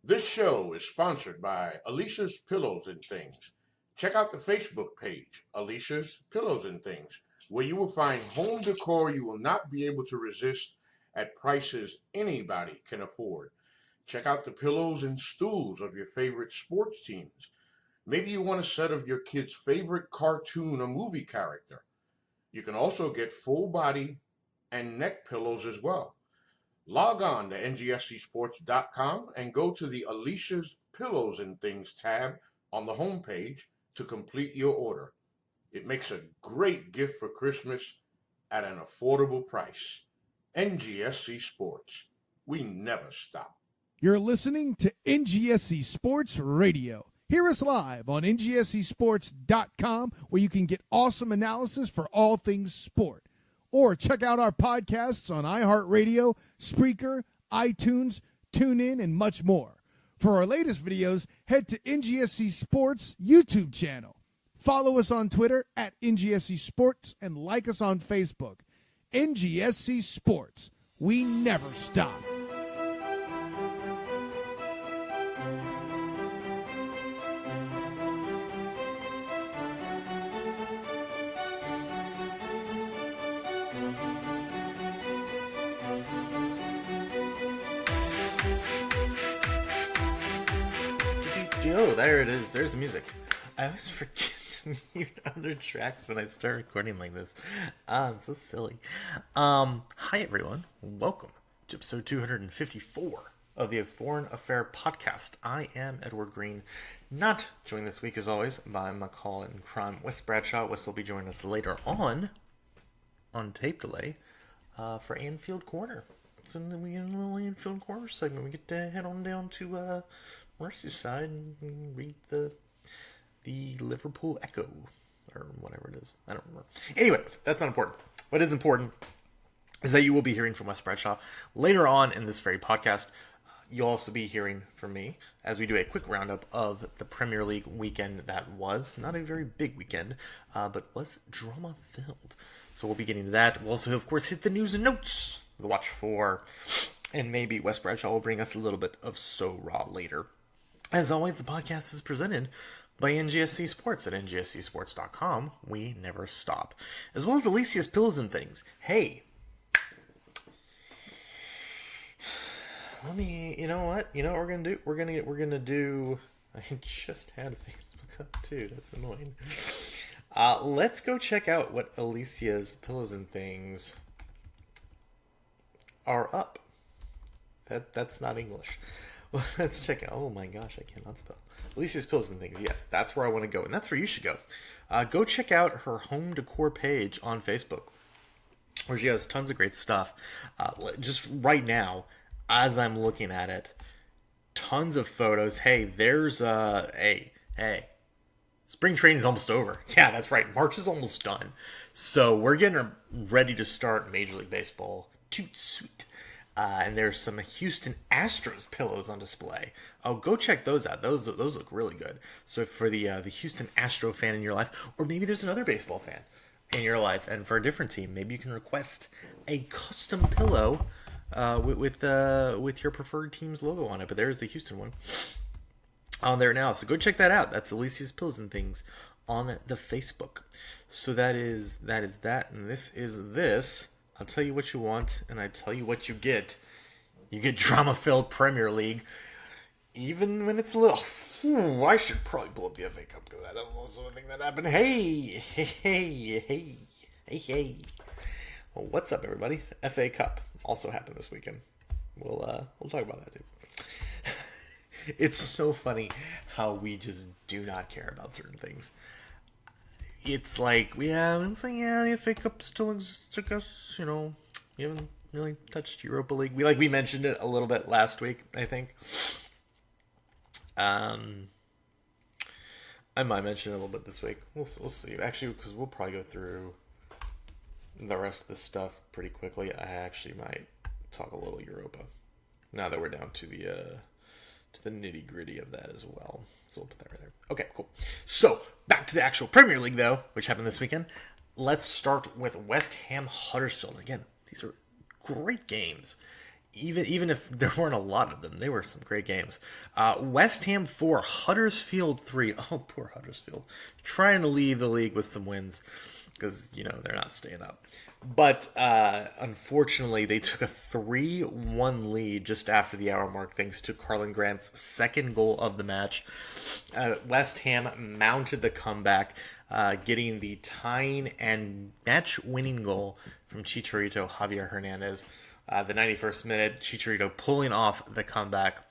This show is sponsored by Alicia's Pillows and Things. Check out the Facebook page, Alicia's Pillows and Things, where you will find home decor you will not be able to resist at prices anybody can afford. Check out the pillows and stools of your favorite sports teams. Maybe you want a set of your kid's favorite cartoon or movie character. You can also get full body and neck pillows as well. Log on to ngscsports.com and go to the Alicia's Pillows and Things tab on the homepage to complete your order. It makes a great gift for Christmas at an affordable price. NGSC Sports. We never stop. You're listening to NGSC Sports Radio. Hear us live on ngscsports.com, where you can get awesome analysis for all things sport. Or check out our podcasts on iHeartRadio, Spreaker, iTunes, TuneIn, and much more. For our latest videos, head to NGSC Sports YouTube channel. Follow us on Twitter at NGSC Sports and like us on Facebook. NGSC Sports. We never stop. Oh, there it is. There's the music. I always forget to mute other tracks when I start recording like this. I'm so silly. Hi, everyone. Welcome to episode 254 of the Foreign Affair Podcast. I am Edward Green, not joined this week, as always, by my call in crime, Wes Bradshaw. Wes will be joining us later on tape delay, for Anfield Corner. So then we get a little Anfield Corner segment. We get to head on down to Merseyside and read the Liverpool Echo, or whatever it is. I don't remember. Anyway, that's not important. What is important is that you will be hearing from Wes Bradshaw later on in this very podcast. You'll also be hearing from me as we do a quick roundup of the Premier League weekend that was. Not a very big weekend, but was drama-filled. So we'll be getting to that. We'll also, of course, hit the news and notes with a watch for, and maybe Wes Bradshaw will bring us a little bit of So Raw later. As always, the podcast is presented by NGSC Sports at ngscsports.com. We never stop. As well as Alicia's Pillows and Things. Hey, you know what we're gonna do? We're gonna do. I just had a Facebook up too. That's annoying. Let's go check out what Alicia's Pillows and Things are up. That's not English. Well, let's check it. Oh my gosh, I cannot spell. Alicia's Pillows and Things. Yes, that's where I want to go, and that's where you should go. Go check out her home decor page on Facebook, where she has tons of great stuff. Just right now, as I'm looking at it, tons of photos. Hey, there's hey, spring training's almost over. Yeah, that's right. March is almost done, so we're getting ready to start Major League Baseball. Toot sweet. And there's some Houston Astros pillows on display. Oh, go check those out. Those look really good. So for the Houston Astro fan in your life, or maybe there's another baseball fan in your life, and for a different team, maybe you can request a custom pillow with your preferred team's logo on it. But there's the Houston one on there now. So go check that out. That's Alicia's Pillows and Things on the Facebook. So that is that, and this is this. I'll tell you what you want, and I tell you what you get. You get drama-filled Premier League, even when it's a little... I should probably pull up the FA Cup, because that is also a thing that happened. Hey. Well, what's up, everybody? FA Cup also happened this weekend. We'll talk about that, too. It's so funny how we just do not care about certain things. It's like, the FA Cup still exists, I guess, we haven't really touched Europa League. We mentioned it a little bit last week, I think. I might mention it a little bit this week. We'll see. Actually, because we'll probably go through the rest of this stuff pretty quickly. I actually might talk a little Europa, now that we're down to the nitty-gritty of that as well. So we'll put that right there. Okay, cool. So, back to the actual Premier League, though, which happened this weekend. Let's start with West Ham Huddersfield. Again, these are great games. even if there weren't a lot of them, they were some great games. West Ham 4, Huddersfield 3. Oh, poor Huddersfield. Trying to leave the league with some wins because, they're not staying up. But unfortunately, they took a 3-1 lead just after the hour mark thanks to Carlin Grant's second goal of the match. West Ham mounted the comeback, getting the tying and match-winning goal from Chicharito Javier Hernandez. The 91st minute, Chicharito pulling off the comeback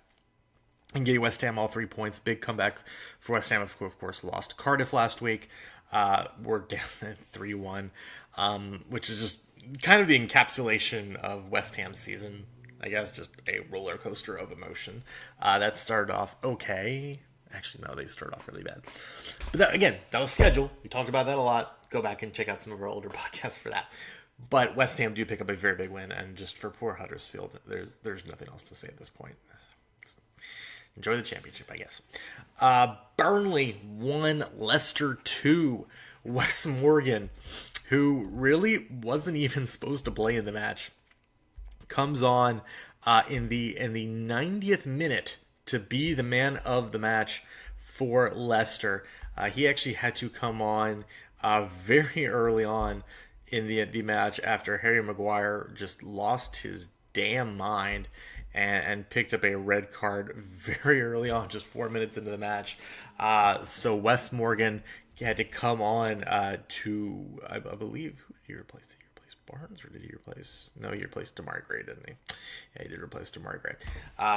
and getting West Ham all 3 points. Big comeback for West Ham, of course, lost Cardiff last week. We're down at 3-1, which is just kind of the encapsulation of West Ham's season. I guess just a roller coaster of emotion. That started off okay. Actually, no, they started off really bad. But that was scheduled. We talked about that a lot. Go back and check out some of our older podcasts for that. But West Ham do pick up a very big win, and just for poor Huddersfield, there's nothing else to say at this point. Enjoy the championship, I guess. Burnley 1, Leicester 2. Wes Morgan, who really wasn't even supposed to play in the match, comes on in the 90th minute to be the man of the match for Leicester. He actually had to come on very early on in the match after Harry Maguire just lost his damn mind and picked up a red card very early on, just 4 minutes into the match. So Wes Morgan had to come on to, I believe, who did he replace? Did he replace Barnes, or did he replace... No, he replaced Damari Gray, didn't he? Yeah, he did replace Damari Gray.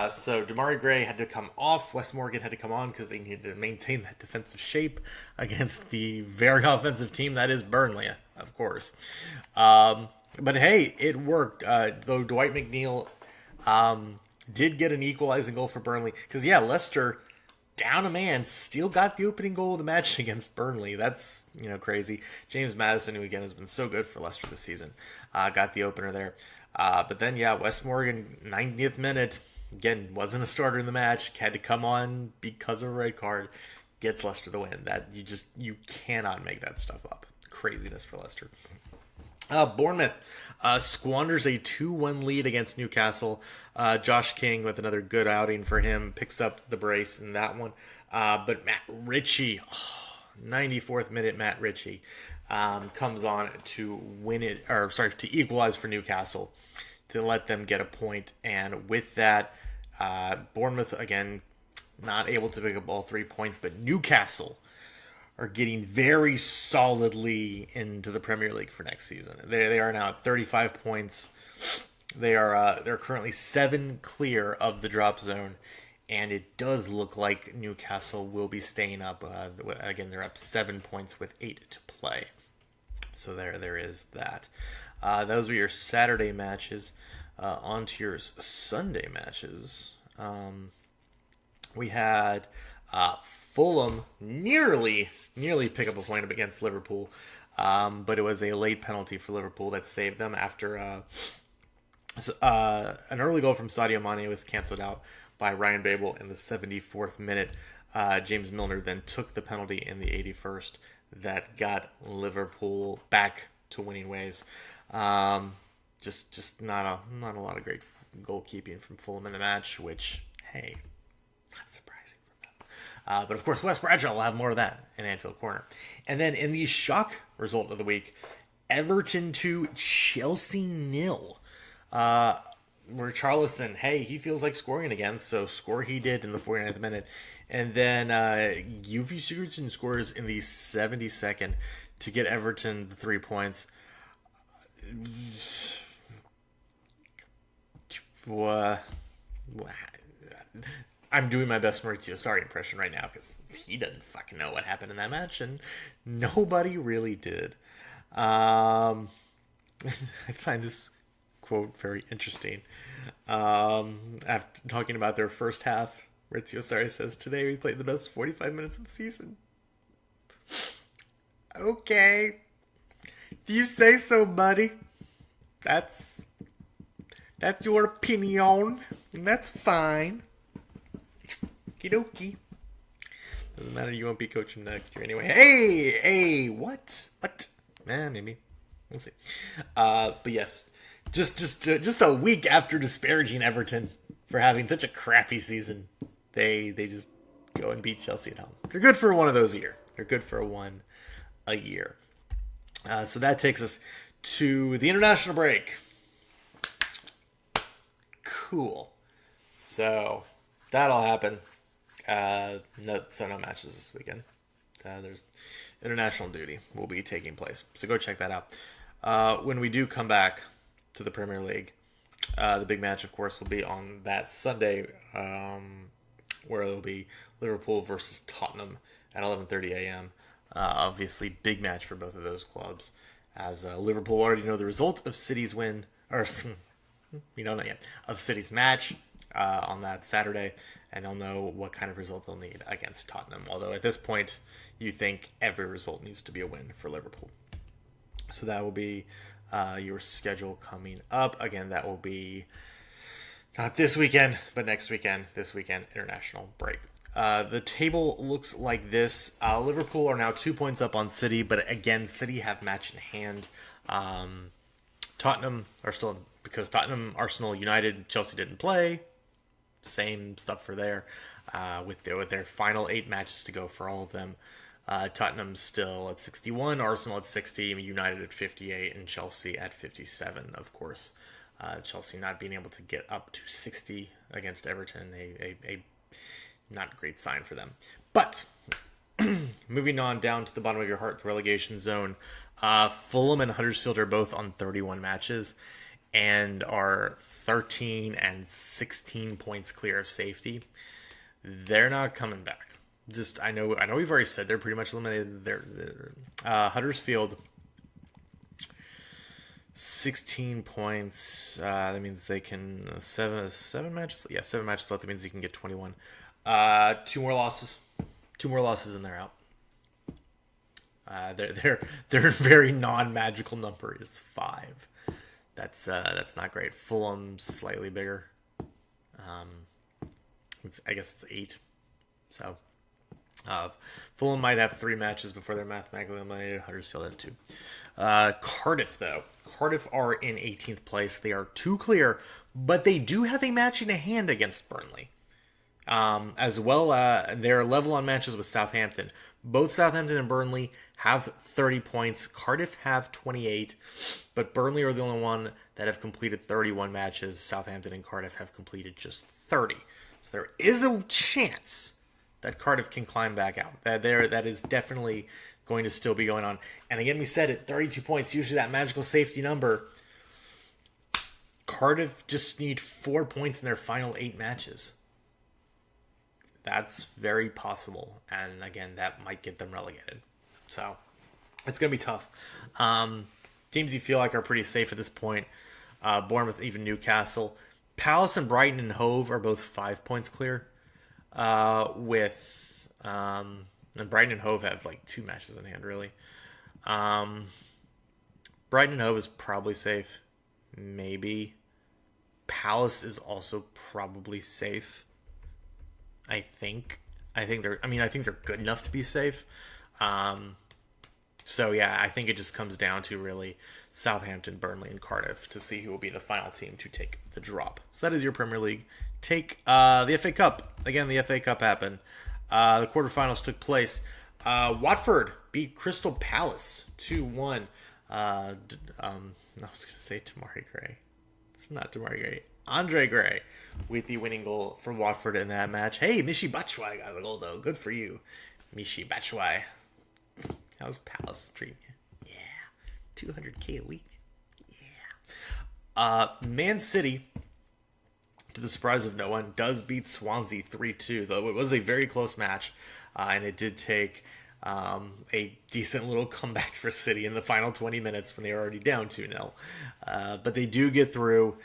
So Damari Gray had to come off. Wes Morgan had to come on because they needed to maintain that defensive shape against the very offensive team that is Burnley, of course. But hey, it worked. Though Dwight McNeil did get an equalizing goal for Burnley. Because, Leicester, down a man, still got the opening goal of the match against Burnley. That's, crazy. James Maddison, who again has been so good for Leicester this season, got the opener there. But then, Wes Morgan, 90th minute, again, wasn't a starter in the match, had to come on because of a red card, gets Leicester the win. That you cannot make that stuff up. Craziness for Leicester. Bournemouth squanders a 2-1 lead against Newcastle. Josh King, with another good outing for him, picks up the brace in that one. But Matt Ritchie, 94th minute, Matt Ritchie comes on to to equalize for Newcastle, to let them get a point. And with that, Bournemouth, again, not able to pick up all 3 points, but Newcastle are getting very solidly into the Premier League for next season. They are now at 35 points. They're currently 7 clear of the drop zone, and it does look like Newcastle will be staying up. Again, they're up 7 points with 8 to play. So there is that. Those were your Saturday matches. On to your Sunday matches. We had Fulham nearly pick up a point up against Liverpool, but it was a late penalty for Liverpool that saved them after an early goal from Sadio Mane was cancelled out by Ryan Babel in the 74th minute. James Milner then took the penalty in the 81st that got Liverpool back to winning ways. Just not a lot of great goalkeeping from Fulham in the match, which, hey, not surprising from them. But of course, Wes Bradshaw will have more of that in Anfield Corner. And then in the shock result of the week, Everton 2, Chelsea 0. Where Charlison, hey, he feels like scoring again, so score he did in the 49th minute. And then Yuvi Sigurdsson scores in the 72nd to get Everton the 3 points. I'm doing my best Maurizio Sarri impression right now because he doesn't fucking know what happened in that match, and nobody really did. I find this quote very interesting. After talking about their first half, Maurizio Sarri says, "Today we played the best 45 minutes of the season." Okay. If you say so, buddy. That's your opinion, and that's fine. Okie dokie. Doesn't matter, you won't be coaching next year anyway. Hey, what? Maybe. We'll see. But yes, Just a week after disparaging Everton for having such a crappy season, they just go and beat Chelsea at home. They're good for one of those a year. They're good for one a year. So that takes us to the international break. Cool. So that'll happen. No matches this weekend. There's international duty will be taking place. So go check that out. When we do come back to the Premier League, the big match, of course, will be on that Sunday, where it'll be Liverpool versus Tottenham at 11:30 a.m. Obviously, big match for both of those clubs, as Liverpool already know the result of City's win, or we don't know yet, of City's match on that Saturday, and they'll know what kind of result they'll need against Tottenham. Although at this point, you think every result needs to be a win for Liverpool. So that will be your schedule coming up. Again, that will be not this weekend, but next weekend. This weekend, international break. The table looks like this. Liverpool are now 2 points up on City, but again, City have match in hand. Tottenham are still, because Tottenham, Arsenal, United, Chelsea didn't play. Same stuff for there. With their final 8 matches to go for all of them. Tottenham still at 61, Arsenal at 60, United at 58, and Chelsea at 57, of course. Chelsea not being able to get up to 60 against Everton, a not great sign for them. But moving on down to the bottom of your heart, the relegation zone, Fulham and Huddersfield are both on 31 matches and are 13 and 16 points clear of safety. They're not coming back. I know we've already said they're pretty much eliminated. Huddersfield, 16 points. That means they can seven matches. Yeah, 7 matches left. That means they can get 21. 2 more losses. 2 more losses and they're out. Their very non-magical number is 5. That's not great. Fulham's slightly bigger. I guess it's 8. So Fulham might have 3 matches before they're mathematically eliminated. Huddersfield have 2. Cardiff, though. Cardiff are in 18th place. They are 2 clear, but they do have a match in hand against Burnley. As well, they're level on matches with Southampton. Both Southampton and Burnley have 30 points. Cardiff have 28, but Burnley are the only one that have completed 31 matches. Southampton and Cardiff have completed just 30. So there is a chance that Cardiff can climb back out. That is definitely going to still be going on. And again, we said it, 32 points, usually that magical safety number. Cardiff just need 4 points in their final 8 matches. That's very possible. And again, that might get them relegated. So it's going to be tough. Teams you feel like are pretty safe at this point. Bournemouth, even Newcastle. Palace and Brighton and Hove are both 5 points clear. And Brighton and Hove have like 2 matches in hand, really. Brighton and Hove is probably safe. Maybe. Palace is also probably safe. I think they're good enough to be safe. So yeah, I think it just comes down to really Southampton, Burnley, and Cardiff to see who will be the final team to take the drop. So that is your Premier League. Take the FA Cup. Again, the FA Cup happened. The quarterfinals took place. Watford beat Crystal Palace 2-1. I was going to say Tamari Gray. It's not Tamari Gray. Andre Gray with the winning goal for Watford in that match. Hey, Michy Batshuayi got the goal, though. Good for you, Michy Batshuayi. How's Palace treating you? Yeah. $200K a week. Yeah. Man City, to the surprise of no one, does beat Swansea 3-2, though it was a very close match, and it did take a decent little comeback for City in the final 20 minutes when they were already down 2-0. But they do get through.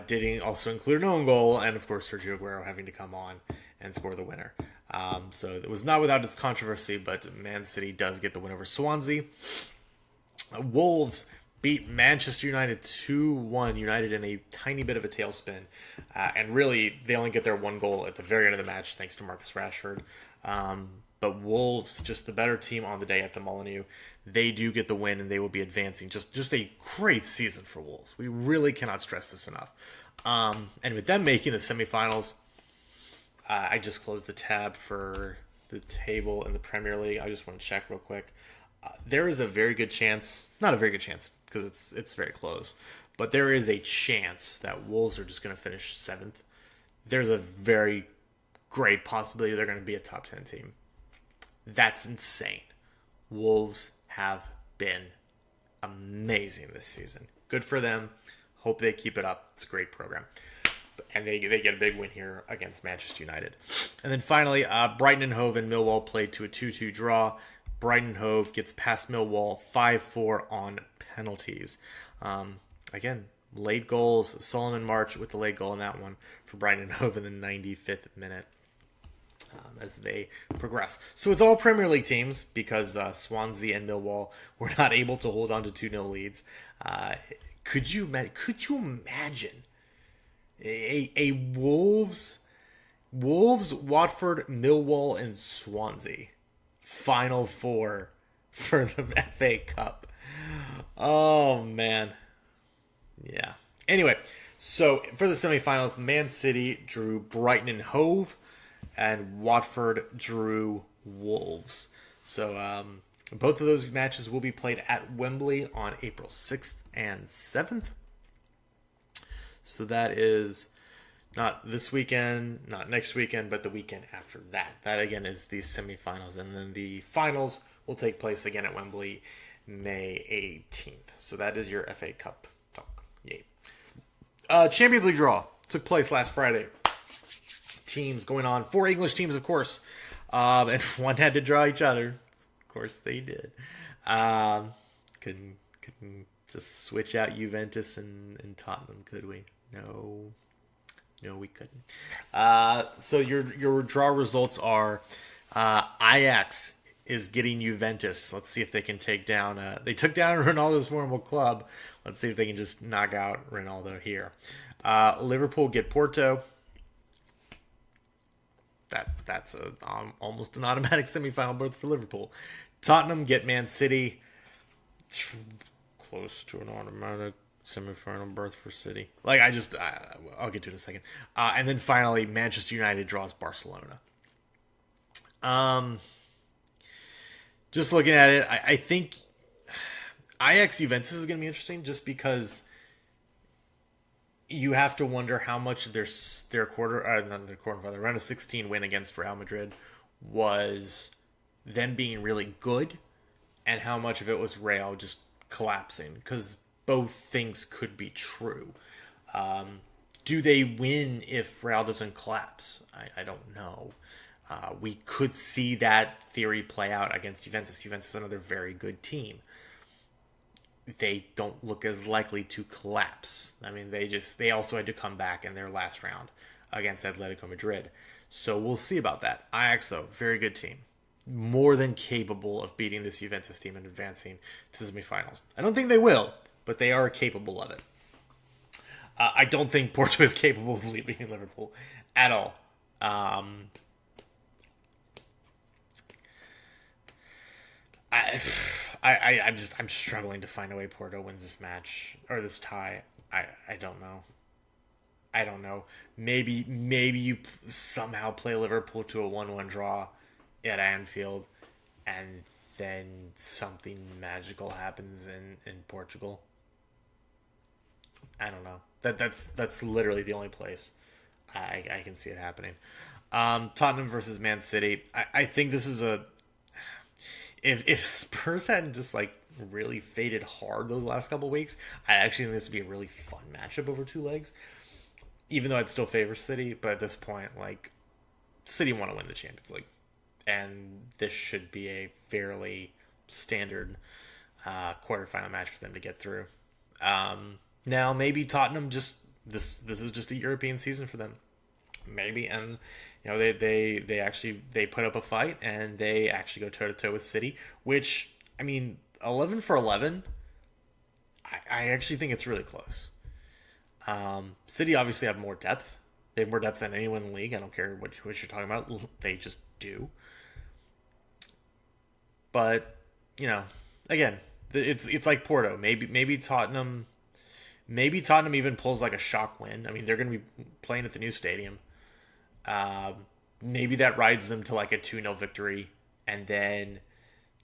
Did also include an own goal, and of course Sergio Aguero having to come on and score the winner. So it was not without its controversy, but Man City does get the win over Swansea. Wolves beat Manchester United 2-1. United in a tiny bit of a tailspin. And really, they only get their one goal at the very end of the match thanks to Marcus Rashford. But Wolves, just the better team on the day at the Molineux, they do get the win and they will be advancing. Just a great season for Wolves. We really cannot stress this enough. And with them making the semifinals, I just closed the tab for the table in the Premier League. I just want to check real quick. There is a very good chance, not a very good chance, because it's very close, but there is a chance that Wolves are just going to finish 7th. There's a very great possibility they're going to be a top 10 team. That's insane. Wolves have been amazing this season. Good for them. Hope they keep it up. It's a great program. And they get a big win here against Manchester United. And then finally, Brighton and Hove and Millwall played to a 2-2 draw. Brighton and Hove gets past Millwall 5-4 on penalties. Again, late goals. Solomon March with the late goal in that one for Brighton and Hove in the 95th minute. As they progress. So it's all Premier League teams because Swansea and Millwall were not able to hold on to 2-0 leads. Could you imagine a Wolves, Watford, Millwall, and Swansea Final Four for the FA Cup? Oh, man. Yeah. Anyway, so for the semifinals, Man City drew Brighton and Hove, and Watford drew Wolves. So both of those matches will be played at Wembley on April 6th and 7th. So that is not this weekend, not next weekend, but the weekend after that. That, again, is the semifinals. And then the finals will take place again at Wembley May 18th. So that is your FA Cup talk. Yay. Champions League draw took place last Friday. Teams going on. 4 English teams, of course. And one had to draw each other. Of course they did. Couldn't just switch out Juventus and Tottenham, could we? No, we couldn't. So your draw results are Ajax is getting Juventus. Let's see if they can take down. They took down Ronaldo's former club. Let's see if they can just knock out Ronaldo here. Liverpool get Porto. That's almost an automatic semifinal berth for Liverpool. Tottenham get Man City. Close to an automatic semifinal berth for City. I'll get to it in a second. And then finally, Manchester United draws Barcelona. Just looking at it, I think Ajax Juventus is going to be interesting just because you have to wonder how much of their round of 16 win against Real Madrid was them being really good and how much of it was Real just collapsing, because both things could be true. Do they win if Real doesn't collapse? I don't know. We could see that theory play out against Juventus. Juventus is another very good team. They don't look as likely to collapse. I mean, they also had to come back in their last round against Atletico Madrid. So we'll see about that. Ajax, though, very good team. More than capable of beating this Juventus team and advancing to the semifinals. I don't think they will, but they are capable of it. I don't think Porto is capable of beating Liverpool at all. I'm struggling to find a way Porto wins this match or this tie. I don't know. Maybe you somehow play Liverpool to a 1-1 draw at Anfield, and then something magical happens in Portugal. I don't know. That's literally the only place I can see it happening. Tottenham versus Man City. I think this is if Spurs hadn't just really faded hard those last couple weeks, I actually think this would be a really fun matchup over 2 legs. Even though I'd still favor City, but at this point, City want to win the Champions League, and this should be a fairly standard quarterfinal match for them to get through. Now maybe Tottenham this is just a European season for them. Maybe, and they actually put up a fight and they actually go toe to toe with City, which 11 for 11. I actually think it's really close. City obviously have more depth. They have more depth than anyone in the league. I don't care what you're talking about. They just do. But, again, it's like Porto. Maybe Tottenham even pulls like a shock win. I mean, they're going to be playing at the new stadium. Maybe that rides them to like a 2-0 victory, and then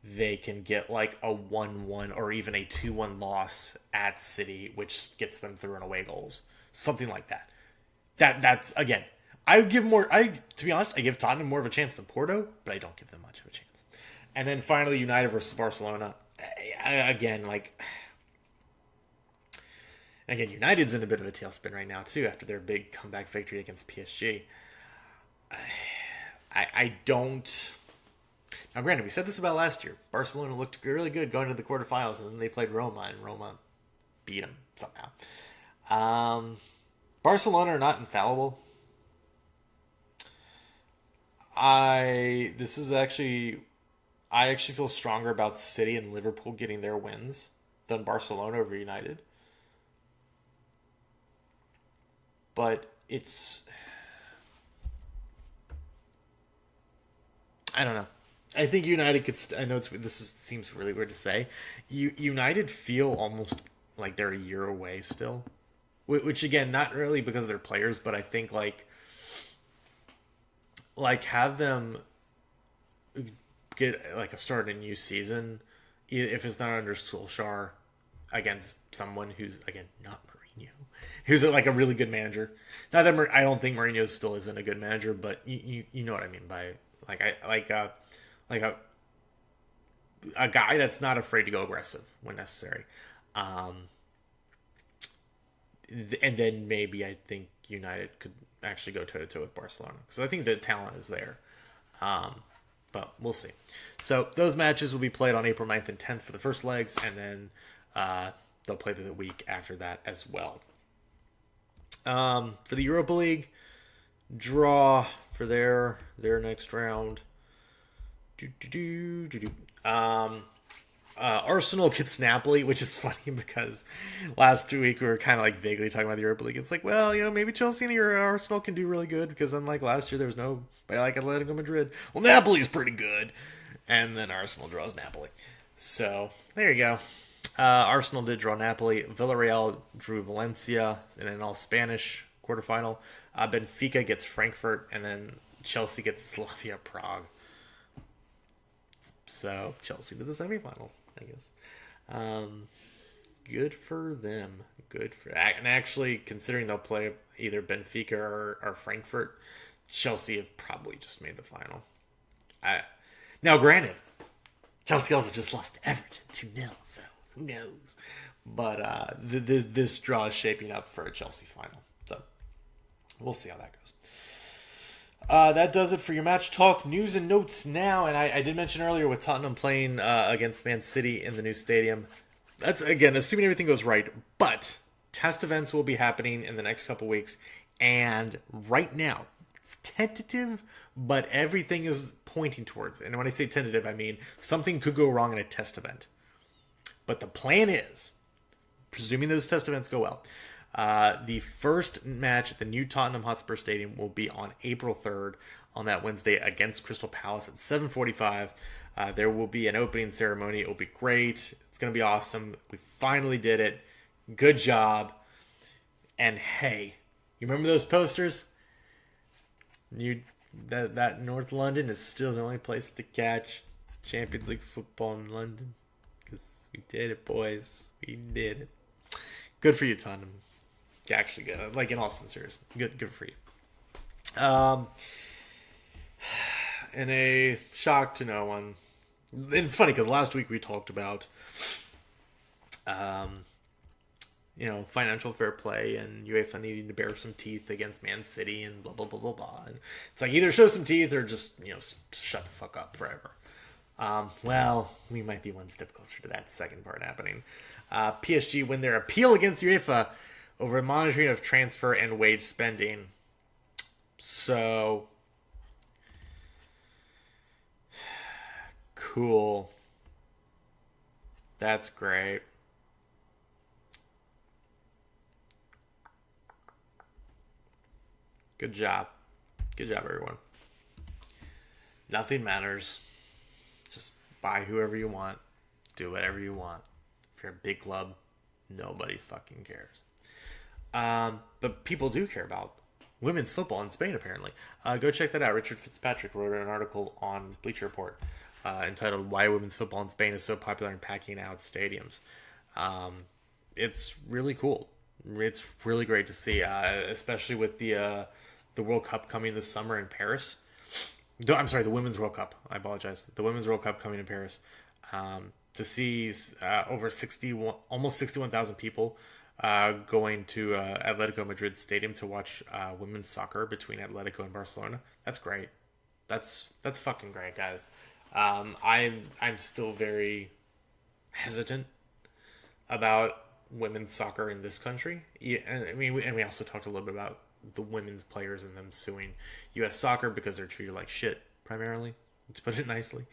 they can get like a 1-1 or even a 2-1 loss at City, which gets them through in away goals. Something like that. That's again, to be honest, I give Tottenham more of a chance than Porto, but I don't give them much of a chance. And then finally, United versus Barcelona. Again, United's in a bit of a tailspin right now too after their big comeback victory against PSG. I don't. Now, granted, we said this about last year. Barcelona looked really good going to the quarterfinals, and then they played Roma, and Roma beat them somehow. Barcelona are not infallible. I actually feel stronger about City and Liverpool getting their wins than Barcelona over United. But I don't know. I think United could. I know seems really weird to say. United feel almost like they're a year away still, which again, not really because of their players, but I think like have them get like a start in a new season, if it's not under Solskjaer, against someone who's again not Mourinho, who's like a really good manager. Not that I don't think Mourinho still isn't a good manager, but you know what I mean by a guy that's not afraid to go aggressive when necessary. And then maybe I think United could actually go toe-to-toe with Barcelona, because I think the talent is there. But we'll see. So those matches will be played on April 9th and 10th for the first legs, and then they'll play the week after that as well. For the Europa League, draw for their next round. Arsenal gets Napoli, which is funny because last week we were kind of like vaguely talking about the Europa League. It's like, well, maybe Chelsea and Arsenal can do really good because unlike last year, there was nobody like Atletico Madrid. Well, Napoli's pretty good. And then Arsenal draws Napoli. So there you go. Arsenal did draw Napoli. Villarreal drew Valencia in an all-Spanish quarterfinal. Benfica gets Frankfurt, and then Chelsea gets Slavia Prague. So Chelsea to the semifinals, I guess. Good for them. And actually, considering they'll play either Benfica or Frankfurt, Chelsea have probably just made the final. Now, granted, Chelsea also just lost to Everton 2-0, so who knows? But this draw is shaping up for a Chelsea final. So we'll see how that goes. That does it for your match talk news and notes now. And I did mention earlier with Tottenham playing against Man City in the new stadium. That's, again, assuming everything goes right. But test events will be happening in the next couple weeks. And right now, it's tentative, but everything is pointing towards it. And when I say tentative, I mean something could go wrong in a test event. But the plan is, presuming those test events go well, the first match at the new Tottenham Hotspur Stadium will be on April 3rd on that Wednesday against Crystal Palace at 7:45. There will be an opening ceremony. It will be great. It's going to be awesome. We finally did it. Good job. And hey, you remember those posters? That North London is still the only place to catch Champions League football in London. Because we did it, boys. We did it. Good for you, Tottenham. Actually good. Like, in all sincerity, good for you. And a shock to no one. And it's funny because last week we talked about, financial fair play and UEFA needing to bear some teeth against Man City and blah blah blah blah blah. And it's like either show some teeth or just shut the fuck up forever. Well, we might be one step closer to that second part happening. PSG win their appeal against UEFA over monitoring of transfer and wage spending. So, cool. That's great. Good job. Good job, everyone. Nothing matters. Just buy whoever you want. Do whatever you want. If you're a big club, nobody fucking cares. But people do care about women's football in Spain, apparently. Go check that out. Richard Fitzpatrick wrote an article on Bleacher Report entitled "Why Women's Football in Spain is So Popular in Packing Out Stadiums." It's really cool. It's really great to see, especially with the World Cup coming this summer in Paris. I'm sorry, the Women's World Cup. I apologize. The Women's World Cup coming in Paris. To see over almost 61,000 people going to Atletico Madrid Stadium to watch women's soccer between Atletico and Barcelona. That's great. That's fucking great, guys. I'm still very hesitant about women's soccer in this country. And we also talked a little bit about the women's players and them suing U.S. soccer because they're treated like shit, primarily, to put it nicely.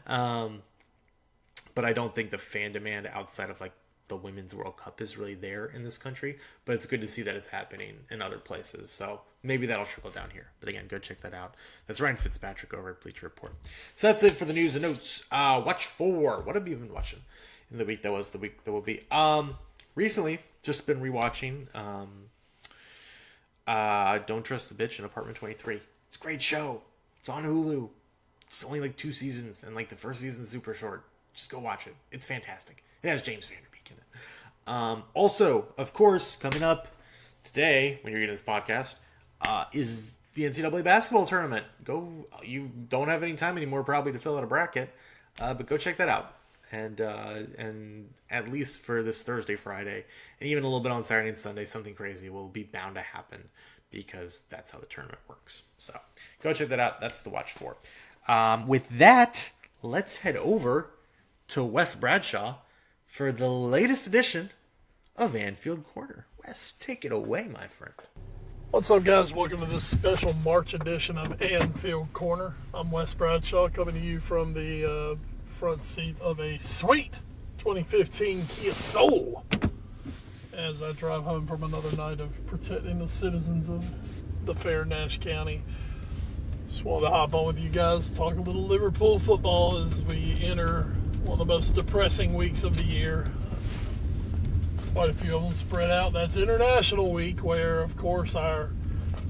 But I don't think the fan demand outside of like the Women's World Cup is really there in this country. But it's good to see that it's happening in other places. So maybe that'll trickle down here. But again, go check that out. That's Ryan Fitzpatrick over at Bleacher Report. So that's it for the news and notes. Watch for. What have you been watching in the week that was, the week that will be? Recently, just been rewatching Don't Trust the Bitch in Apartment 23. It's a great show. It's on Hulu. It's only like 2 seasons, and like the first season's super short. Just go watch it. It's fantastic. It has James Van Der Beek in it. Also, of course, coming up today, when you're getting this podcast, is the NCAA basketball tournament. You don't have any time anymore probably to fill out a bracket, but go check that out. And at least for this Thursday, Friday, and even a little bit on Saturday and Sunday, something crazy will be bound to happen because that's how the tournament works. So go check that out. That's the watch for. With that, let's head over to Wes Bradshaw for the latest edition of Anfield Corner. Wes, take it away, my friend. What's up, guys? Welcome to this special March edition of Anfield Corner. I'm Wes Bradshaw, coming to you from the front seat of a sweet 2015 Kia Soul as I drive home from another night of protecting the citizens of the fair Nash County. Just wanted to hop on with you guys, talk a little Liverpool football as we enter one of the most depressing weeks of the year. Quite a few of them spread out. That's International Week, where, of course, our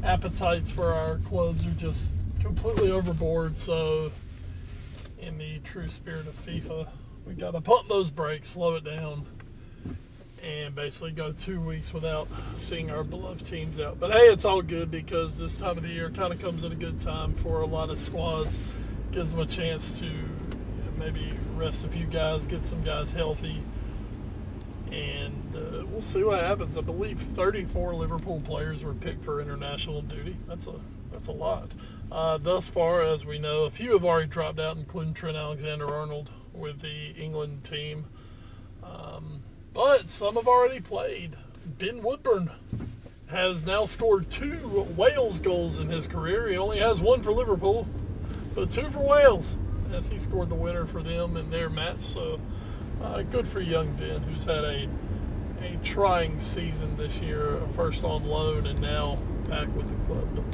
appetites for our clubs are just completely overboard. So, in the true spirit of FIFA, we got to pump those brakes, slow it down, and basically go 2 weeks without seeing our beloved teams out. But hey, it's all good because this time of the year kind of comes at a good time for a lot of squads. Gives them a chance to maybe rest a few guys, get some guys healthy, and we'll see what happens. I believe 34 Liverpool players were picked for international duty. That's a lot. Thus far, as we know, a few have already dropped out, including Trent Alexander-Arnold with the England team. But some have already played. Ben Woodburn has now scored 2 Wales goals in his career. He only has 1 for Liverpool, but 2 for Wales, as he scored the winner for them in their match. So good for young Ben, who's had a trying season this year, first on loan and now back with the club.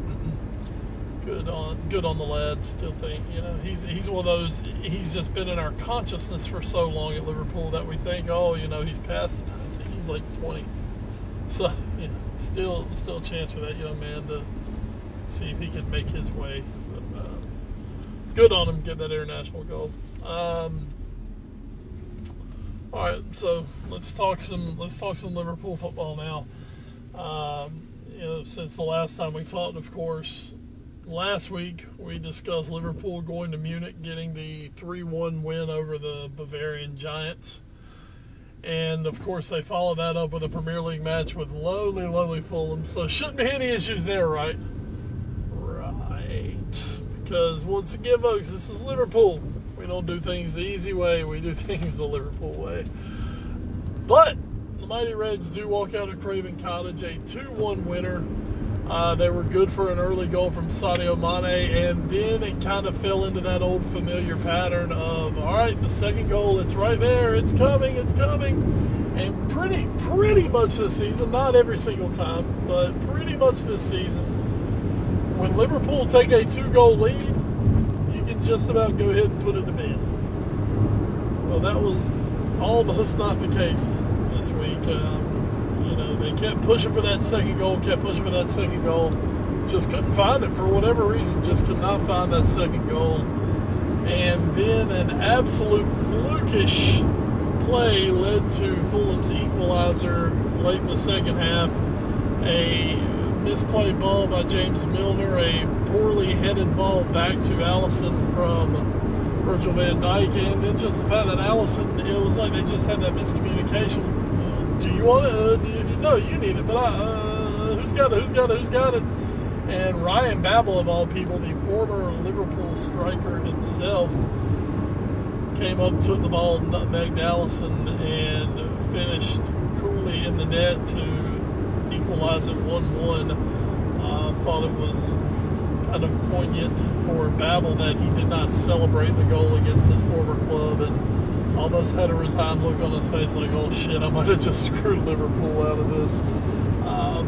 Good on the lad. Still think, he's one of those. He's just been in our consciousness for so long at Liverpool that we think, he's past it. I think he's like 20. So still a chance for that young man to see if he can make his way. But, good on him getting that international goal. All right, so let's talk some Liverpool football now. Since the last time we talked, of course. Last week, we discussed Liverpool going to Munich, getting the 3-1 win over the Bavarian Giants. And, of course, they followed that up with a Premier League match with lowly Fulham. So, shouldn't be any issues there, right? Right. Because, once again, folks, this is Liverpool. We don't do things the easy way. We do things the Liverpool way. But, the Mighty Reds do walk out of Craven Cottage, a 2-1 winner. They were good for an early goal from Sadio Mane, and then it kind of fell into that old familiar pattern of, all right, the second goal, it's right there, it's coming. And pretty much this season, not every single time, but pretty much this season, when Liverpool take a 2-goal lead, you can just about go ahead and put it to bed. Well, that was almost not the case this week. They kept pushing for that second goal, just couldn't find it for whatever reason, just could not find that second goal. And then an absolute flukish play led to Fulham's equalizer late in the second half. A misplayed ball by James Milner, a poorly headed ball back to Alisson from Virgil van Dijk, and then just the fact that Alisson, it was like they just had that miscommunication. Do you want it? No, you need it, but who's got it? And Ryan Babel, of all people, the former Liverpool striker himself, came up, took the ball, nutmegged Alisson, and finished coolly in the net to equalize it 1-1. Thought it was kind of poignant for Babel that he did not celebrate the goal against his former club, and almost had a resigned look on his face like, oh shit, I might have just screwed Liverpool out of this.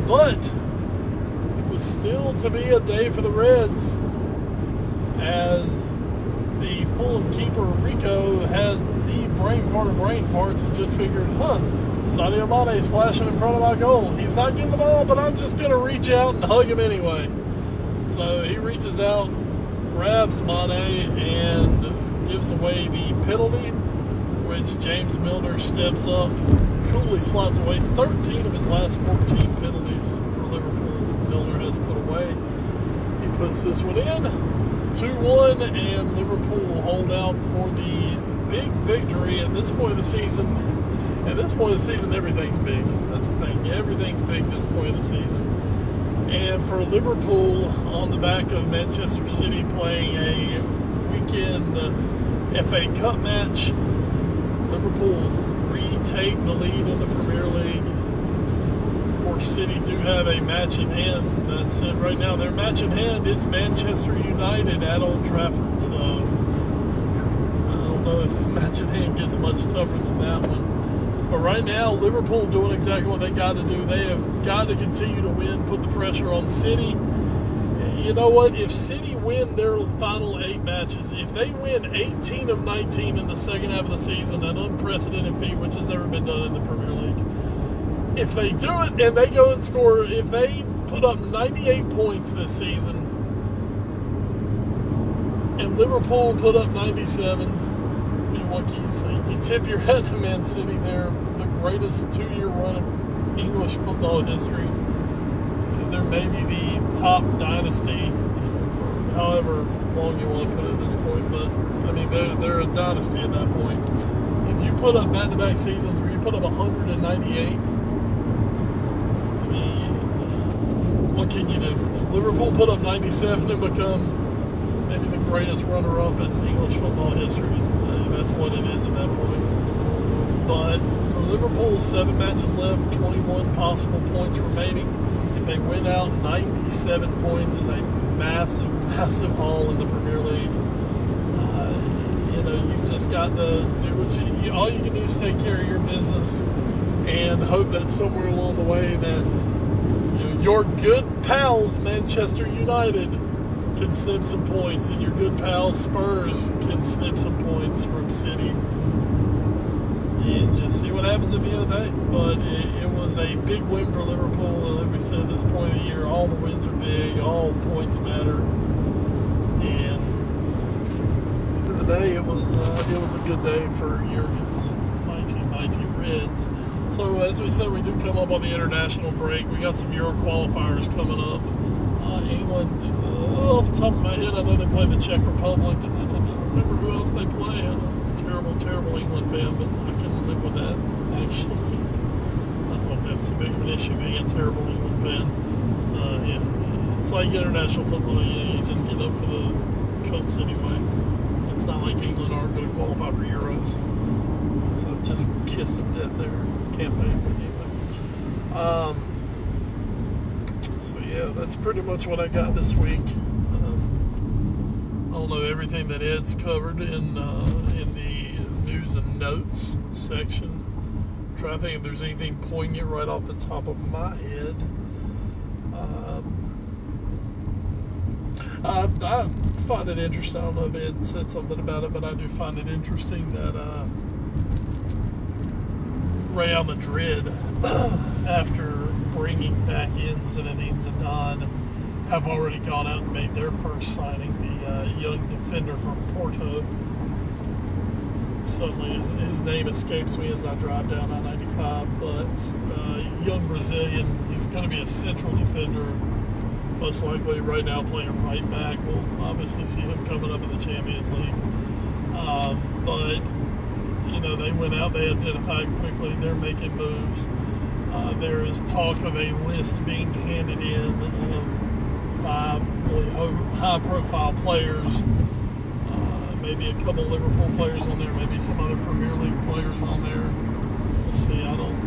But it was still to be a day for the Reds, as the Fulham keeper Rico had the brain farts and just figured, Sadio Mane's flashing in front of my goal. He's not getting the ball, but I'm just going to reach out and hug him anyway. So he reaches out, grabs Mane, and gives away the penalty, which James Milner steps up, coolly slots away. 13 of his last 14 penalties for Liverpool, Milner has put away. He puts this one in, 2-1, and Liverpool hold out for the big victory at this point of the season. At this point of the season, everything's big. That's the thing. Everything's big at this point of the season. And for Liverpool, on the back of Manchester City playing a weekend FA Cup match, Liverpool retake the lead in the Premier League. Of course, City do have a match in hand. That said, right now their match in hand is Manchester United at Old Trafford. So I don't know if the match in hand gets much tougher than that one. But right now, Liverpool doing exactly what they got to do. They have got to continue to win, put the pressure on City. You know what? If City win their final 8 matches, if they win 18 of 19 in the second half of the season, an unprecedented feat which has never been done in the Premier League, if they do it and they go and score, if they put up 98 points this season and Liverpool put up 97, what can you say? You tip your hat to Man City. They're the greatest 2-year run of English football history. They're maybe the top dynasty, for however long you want to put it at this point. But I mean, they're a dynasty at that point. If you put up back-to-back seasons where you put up 198, I mean, what can you do? If Liverpool put up 97 and become maybe the greatest runner-up in English football history. That's what it is at that point. But for Liverpool, 7 matches left, 21 possible points remaining. If they win out, 97 points is a massive, massive haul in the Premier League. You just got to do what you all you can do is take care of your business and hope that somewhere along the way that your good pals, Manchester United, can snip some points, and your good pal Spurs can snip some points from City, and just see what happens at the end of the day. But it was a big win for Liverpool. Like we said, at this point of the year, all the wins are big, all points matter, and at the end of the day, it was a good day for Jurgen's 1990 Reds. So as we said, we do come up on the international break. We got some Euro qualifiers coming up. England, off the top of my head, I know they play the Czech Republic. I don't remember who else they play. I'm a terrible, terrible England fan, but I can live with that, actually. I don't have too big of an issue being a terrible England fan. It's like international football. You just get up for the cups anyway. It's not like England aren't going to qualify for Euros. So just kissed them death there. Can't wait. Anyway. So yeah, that's pretty much what I got this week. I don't know everything that Ed's covered in the news and notes section. I'm trying to think if there's anything poignant right off the top of my head. I find it interesting. I don't know if Ed said something about it, but I do find it interesting that Real Madrid, after bringing back in Zinedine Zidane, have already gone out and made their first signing, the young defender from Porto. Suddenly his name escapes me as I drive down I-95, but young Brazilian. He's going to be a central defender, most likely right now playing right back. We'll obviously see him coming up in the Champions League. But, they went out, they identified quickly, they're making moves. There is talk of a list being handed in of 5 really high-profile players. Maybe a couple Liverpool players on there, maybe some other Premier League players on there. We'll see. I don't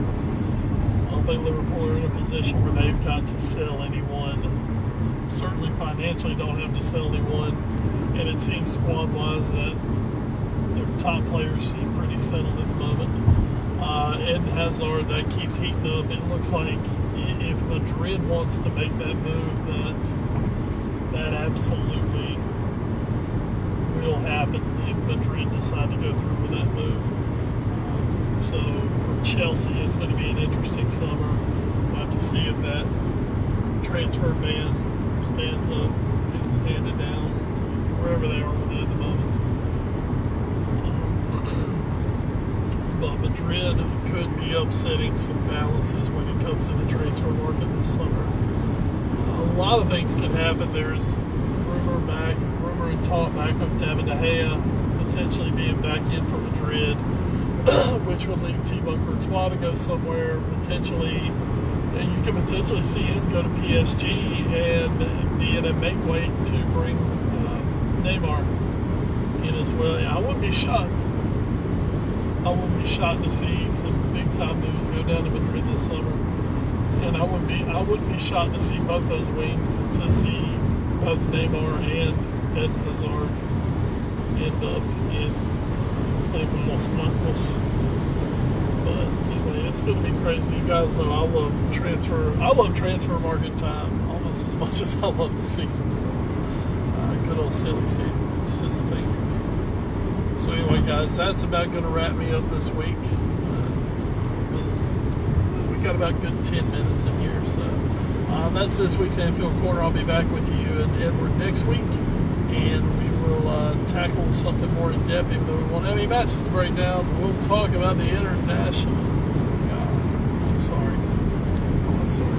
think Liverpool are in a position where they've got to sell anyone. Certainly financially don't have to sell anyone. And it seems squad-wise that their top players seem pretty settled at the moment. Eden Hazard, that keeps heating up. It looks like if Madrid wants to make that move, that absolutely will happen if Madrid decide to go through with that move. So for Chelsea, it's going to be an interesting summer. We'll have to see if that transfer ban stands up, gets handed down, wherever they are with it at the moment. But Madrid could be upsetting some balances when it comes to the transfer market this summer. A lot of things can happen. There's rumor and talk back of David De Gea potentially being back in for Madrid, which would leave Thibaut Courtois to go somewhere potentially. And you could potentially see him go to PSG and be in a make weight to bring Neymar in as well. I wouldn't be shocked. I wouldn't be shocked to see some big time moves go down to Madrid this summer. And I wouldn't be shocked to see both those wings, to see both Neymar and Eden Hazard end up in maybe Los Blancos. But anyway, it's going to be crazy. You guys know I love transfer market time almost as much as I love the season. So good old silly season. It's just a thing. So anyway, guys, that's about going to wrap me up this week. We got about good 10 minutes in here. So that's this week's Anfield Corner. I'll be back with you and Edward next week, and we will tackle something more in depth, even though we won't have any matches to break down. We'll talk about the international. I'm sorry.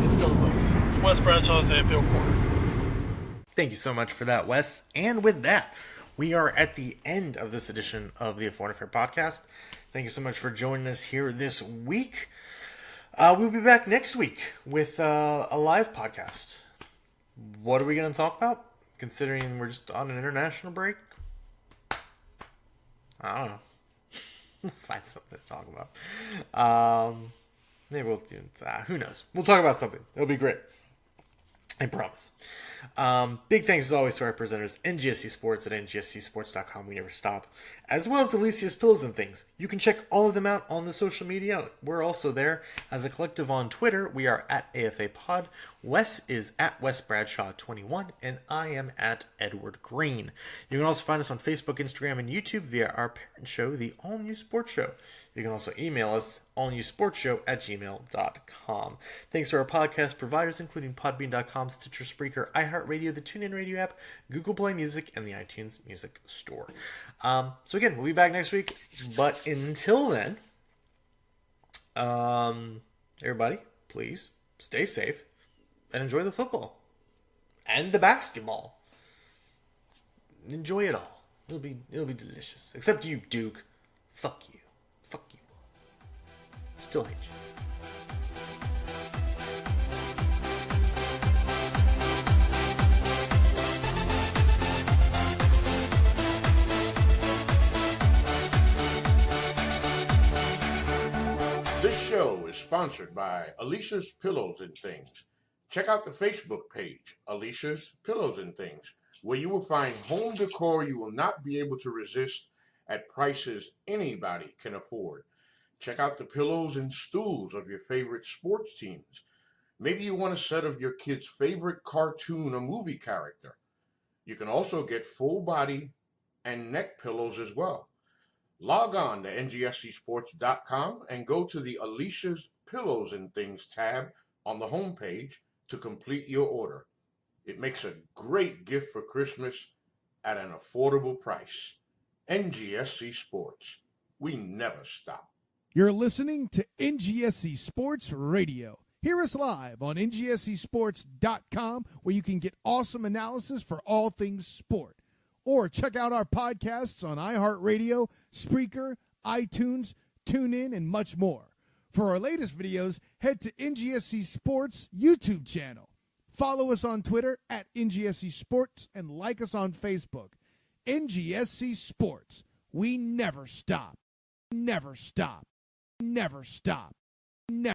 Let's go, folks. It's Wes Bradshaw's Anfield Corner. Thank you so much for that, Wes. And with that, we are at the end of this edition of the A Foreign Affair podcast. Thank you so much for joining us here this week. We'll be back next week with a live podcast. What are we going to talk about? Considering we're just on an international break? I don't know. We'll find something to talk about. Maybe we'll do who knows? We'll talk about something. It'll be great. I promise. Big thanks as always to our presenters, NGSC Sports at ngscsports.com. We never stop. As well as Alicia's Pillows and Things. You can check all of them out on the social media. We're also there as a collective on Twitter. We are at AFA Pod. Wes is at Wes Bradshaw21, and I am at Edward Green. You can also find us on Facebook, Instagram, and YouTube via our parent show, the All New Sports Show. You can also email us, allnewsportshow@gmail.com. Thanks to our podcast providers, including Podbean.com, Stitcher, Spreaker, iHeartRadio, the TuneIn Radio app, Google Play Music, and the iTunes Music Store. So again, we'll be back next week. But until then, everybody, please stay safe and enjoy the football and the basketball. Enjoy it all. It'll be delicious. Except you, Duke. Fuck you. Fuck you. Still hate you. This show is sponsored by Alicia's Pillows and Things. Check out the Facebook page, Alicia's Pillows and Things, where you will find home decor you will not be able to resist at prices anybody can afford. Check out the pillows and stools of your favorite sports teams. Maybe you want a set of your kid's favorite cartoon or movie character. You can also get full body and neck pillows as well. Log on to ngscsports.com and go to the Alicia's Pillows and Things tab on the homepage to complete your order. It makes a great gift for Christmas at an affordable price. NGSC Sports. We never stop. You're listening to NGSC Sports Radio. Hear us live on NGSCsports.com, where you can get awesome analysis for all things sport. Or check out our podcasts on iHeartRadio, Spreaker, iTunes, TuneIn, and much more. For our latest videos, head to NGSC Sports YouTube channel. Follow us on Twitter at NGSC Sports and like us on Facebook. NGSC Sports. We never stop. Never stop. Never stop. Never.